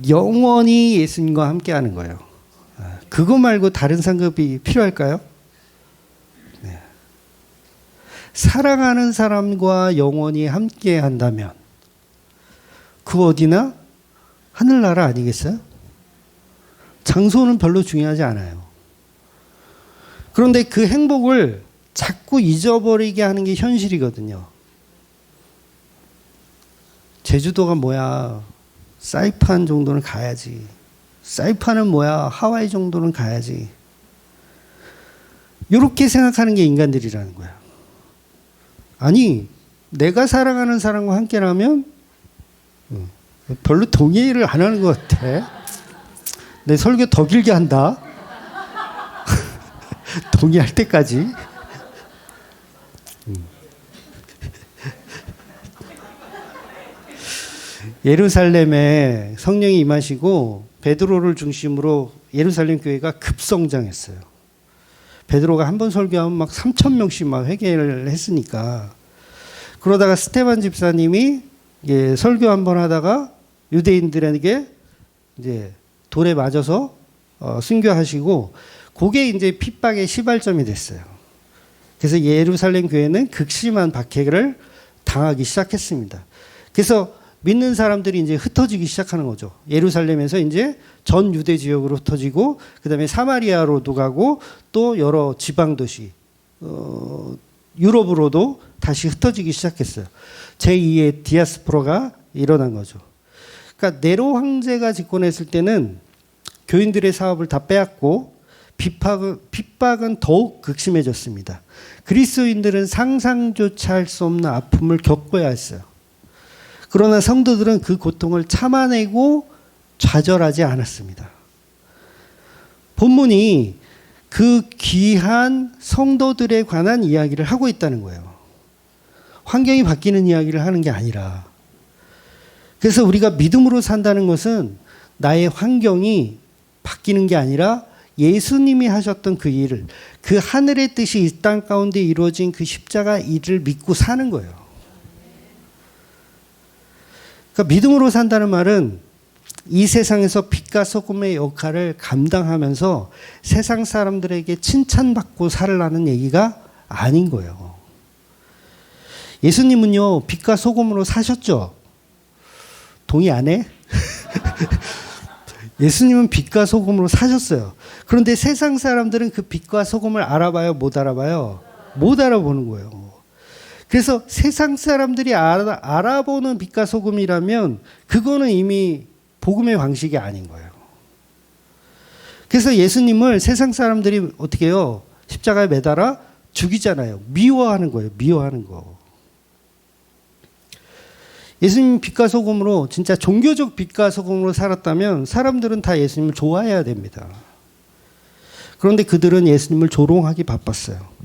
영원히 예수님과 함께하는 거예요. 그거 말고 다른 상급이 필요할까요? 네. 사랑하는 사람과 영원히 함께한다면 그 어디나 하늘나라 아니겠어요? 장소는 별로 중요하지 않아요. 그런데 그 행복을 자꾸 잊어버리게 하는 게 현실이거든요. 제주도가 뭐야? 사이판 정도는 가야지. 사이판은 뭐야? 하와이 정도는 가야지. 이렇게 생각하는 게 인간들이라는 거야. 아니, 내가 사랑하는 사람과 함께라면 별로 동의를 안 하는 것 같아. 내 설교 더 길게 한다. 동의할 때까지. 예루살렘에 성령이 임하시고 베드로를 중심으로 예루살렘 교회가 급성장했어요. 베드로가 한 번 설교하면 막 3,000명씩 막 회개를 했으니까. 그러다가 스테반 집사님이 설교 한 번 하다가 유대인들에게 이제 돌에 맞아서 순교하시고, 그게 이제 핍박의 시발점이 됐어요. 그래서 예루살렘 교회는 극심한 박해를 당하기 시작했습니다. 그래서 믿는 사람들이 이제 흩어지기 시작하는 거죠. 예루살렘에서 이제 전 유대 지역으로 흩어지고, 그 다음에 사마리아로도 가고, 또 여러 지방 도시, 유럽으로도 다시 흩어지기 시작했어요. 제2의 디아스포라가 일어난 거죠. 그러니까 네로 황제가 집권했을 때는 교인들의 사업을 다 빼앗고 핍박은 더욱 극심해졌습니다. 그리스도인들은 상상조차 할 수 없는 아픔을 겪어야 했어요. 그러나 성도들은 그 고통을 참아내고 좌절하지 않았습니다. 본문이 그 귀한 성도들에 관한 이야기를 하고 있다는 거예요. 환경이 바뀌는 이야기를 하는 게 아니라. 그래서 우리가 믿음으로 산다는 것은 나의 환경이 바뀌는 게 아니라 예수님이 하셨던 그 일을, 그 하늘의 뜻이 이 땅 가운데 이루어진 그 십자가 일을 믿고 사는 거예요. 그러니까 믿음으로 산다는 말은 이 세상에서 빛과 소금의 역할을 감당하면서 세상 사람들에게 칭찬받고 살라는 얘기가 아닌 거예요. 예수님은요, 빛과 소금으로 사셨죠? 동의 안 해? 예수님은 빛과 소금으로 사셨어요. 그런데 세상 사람들은 그 빛과 소금을 알아봐요? 못 알아봐요? 못 알아보는 거예요. 그래서 세상 사람들이 알아보는 빛과 소금이라면 그거는 이미 복음의 방식이 아닌 거예요. 그래서 예수님을 세상 사람들이 어떻게 해요? 십자가에 매달아 죽이잖아요. 미워하는 거예요. 미워하는 거. 예수님 빛과 소금으로, 진짜 종교적 빛과 소금으로 살았다면 사람들은 다 예수님을 좋아해야 됩니다. 그런데 그들은 예수님을 조롱하기 바빴어요.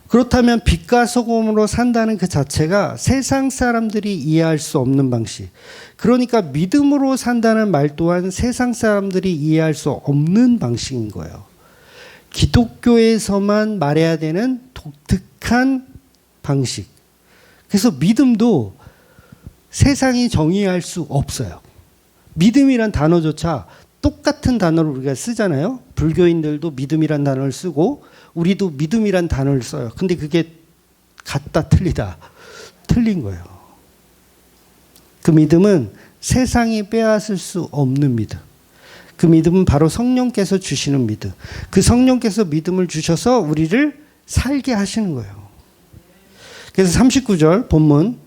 그렇다면 빛과 소금으로 산다는 그 자체가 세상 사람들이 이해할 수 없는 방식. 그러니까 믿음으로 산다는 말 또한 세상 사람들이 이해할 수 없는 방식인 거예요. 기독교에서만 말해야 되는 독특한 방식. 그래서 믿음도 세상이 정의할 수 없어요. 믿음이란 단어조차 똑같은 단어를 우리가 쓰잖아요. 불교인들도 믿음이란 단어를 쓰고 우리도 믿음이란 단어를 써요. 근데 그게 같다 틀리다. 틀린 거예요. 그 믿음은 세상이 빼앗을 수 없는 믿음. 그 믿음은 바로 성령께서 주시는 믿음. 그 성령께서 믿음을 주셔서 우리를 살게 하시는 거예요. 그래서 39절 본문,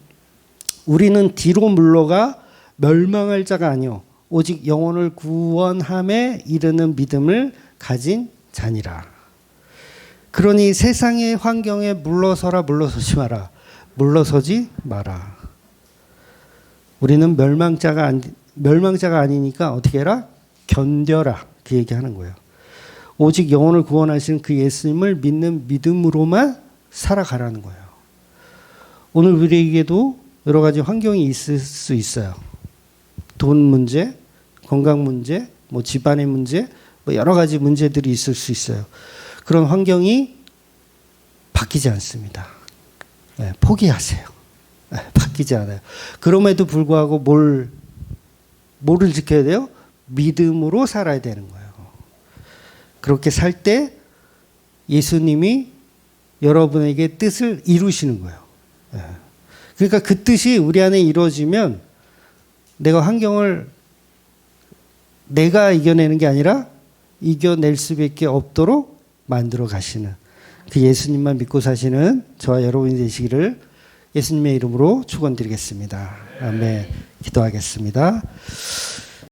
우리는 뒤로 물러가 멸망할 자가 아니요 오직 영혼을 구원함에 이르는 믿음을 가진 자니라. 그러니 세상의 환경에 물러서라, 물러서지 마라. 물러서지 마라. 우리는 멸망자가 아니니까 어떻게 해라? 견뎌라. 그 얘기하는 거예요. 오직 영혼을 구원하시는 그 예수님을 믿는 믿음으로만 살아가라는 거예요. 오늘 우리에게도 여러 가지 환경이 있을 수 있어요. 돈 문제, 건강 문제, 뭐 집안의 문제, 뭐 여러 가지 문제들이 있을 수 있어요. 그런 환경이 바뀌지 않습니다. 네, 포기하세요. 네, 바뀌지 않아요. 그럼에도 불구하고 뭐를 지켜야 돼요? 믿음으로 살아야 되는 거예요. 그렇게 살 때 예수님이 여러분에게 뜻을 이루시는 거예요. 네. 그러니까 그 뜻이 우리 안에 이루어지면 내가 환경을 내가 이겨내는 게 아니라 이겨낼 수밖에 없도록 만들어 가시는 그 예수님만 믿고 사시는 저와 여러분이 되시기를 예수님의 이름으로 축원드리겠습니다. 아멘. 기도하겠습니다.